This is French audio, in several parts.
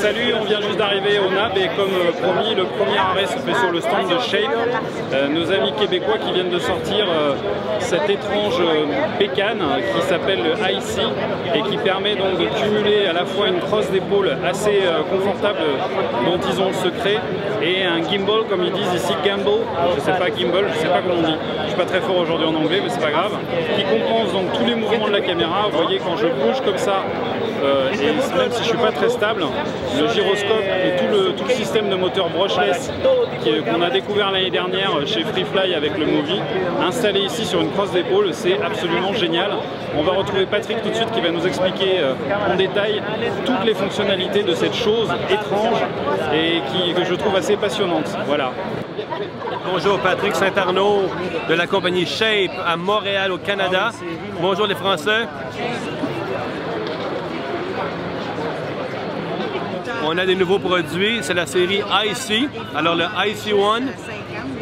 Salut, on vient juste d'arriver au NAB et comme promis, le premier arrêt se fait sur le stand de Shape. Nos amis québécois qui viennent de sortir cette étrange bécane qui s'appelle le IC et qui permet donc de cumuler à la fois une crosse d'épaule assez confortable dont ils ont le secret et un gimbal comme ils disent ici, gimbal, je sais pas gimbal, je sais pas comment on dit, je suis pas très fort aujourd'hui en anglais mais c'est pas grave, qui compense donc tous les mouvements de la caméra. Vous voyez quand je bouge comme ça, et même si je suis pas très stable, le gyroscope et tout le système de moteur brushless qu'on a découvert l'année dernière chez Freefly avec le Movie, installé ici sur une crosse d'épaule, c'est absolument génial. On va retrouver Patrick tout de suite qui va nous expliquer en détail toutes les fonctionnalités de cette chose étrange et que je trouve assez passionnante. Voilà. Bonjour, Patrick Saint-Arnaud de la compagnie Shape à Montréal au Canada. Bonjour les Français. On a des nouveaux produits, c'est la série IC, alors le IC1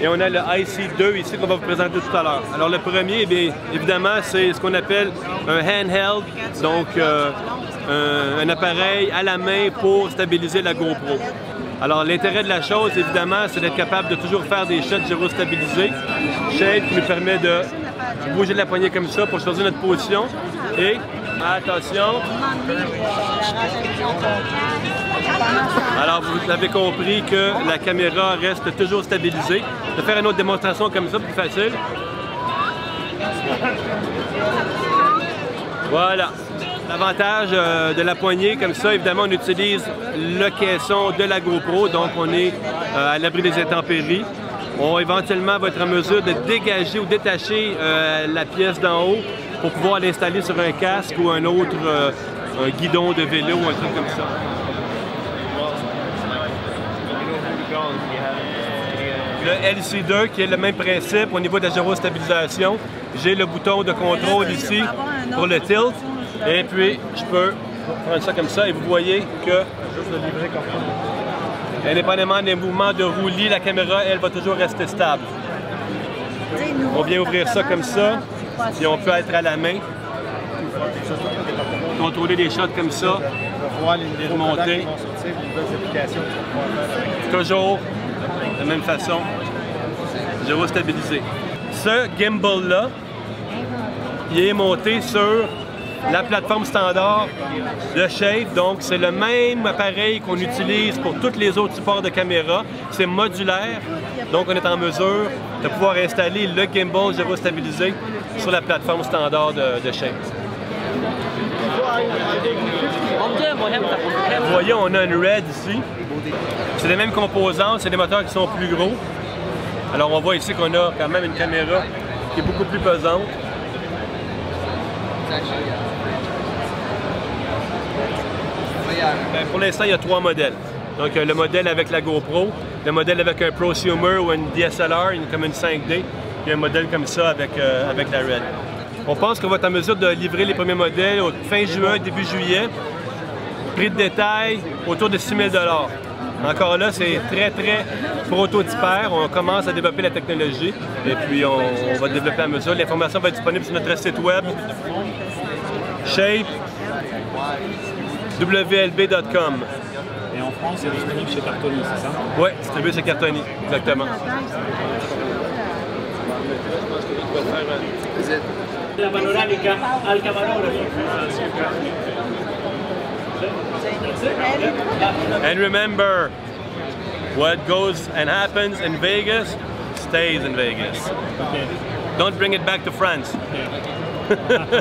et on a le IC2 ici qu'on va vous présenter tout à l'heure. Alors le premier, bien, évidemment, c'est ce qu'on appelle un handheld, donc un appareil à la main pour stabiliser la GoPro. Alors l'intérêt de la chose, évidemment, c'est d'être capable de toujours faire des shots gyrostabilisés. Shape qui nous permet de bouger la poignée comme ça pour choisir notre position et, attention, alors vous avez compris que la caméra reste toujours stabilisée. Je vais faire une autre démonstration comme ça, plus facile. Voilà. L'avantage de la poignée, comme ça, évidemment, on utilise le caisson de la GoPro, donc on est à l'abri des intempéries. On éventuellement va être en mesure de dégager ou détacher la pièce d'en haut pour pouvoir l'installer sur un casque ou un autre un guidon de vélo ou un truc comme ça. Le LC2 qui est le même principe au niveau de la gyrostabilisation. J'ai le bouton de contrôle ici pour le tilt et puis je peux prendre ça comme ça et vous voyez que indépendamment des mouvements de roulis, la caméra elle va toujours rester stable. On vient ouvrir ça comme ça et on peut être à la main. Contrôler les shots comme ça, les remonter. Toujours de la même façon, gyrostabilisé. Ce gimbal-là, il est monté sur la plateforme standard de Shape, donc c'est le même appareil qu'on utilise pour tous les autres supports de caméra. C'est modulaire, donc on est en mesure de pouvoir installer le gimbal gyrostabilisé sur la plateforme standard de Shape. Vous voyez, on a une Red ici. C'est les mêmes composantes, c'est des moteurs qui sont plus gros. Alors on voit ici qu'on a quand même une caméra qui est beaucoup plus pesante. Ben, pour l'instant, il y a 3 modèles. Donc le modèle avec la GoPro, le modèle avec un prosumer ou une DSLR, comme une 5D, puis un modèle comme ça avec la Red. On pense qu'on va être en mesure de livrer les premiers modèles au fin juin, début juillet. Prix de détail autour de 6 000 $. Encore là, c'est très prototypaire. On commence à développer la technologie et puis on va développer à mesure. L'information va être disponible sur notre site web shape.wlb.com. Et en France, c'est disponible chez Cartoni, c'est ça? Oui, distribué chez Cartoni, exactement. La panoramica al camarógrafo. And remember, what goes and happens in Vegas stays in Vegas. Okay. Don't bring it back to France. Okay.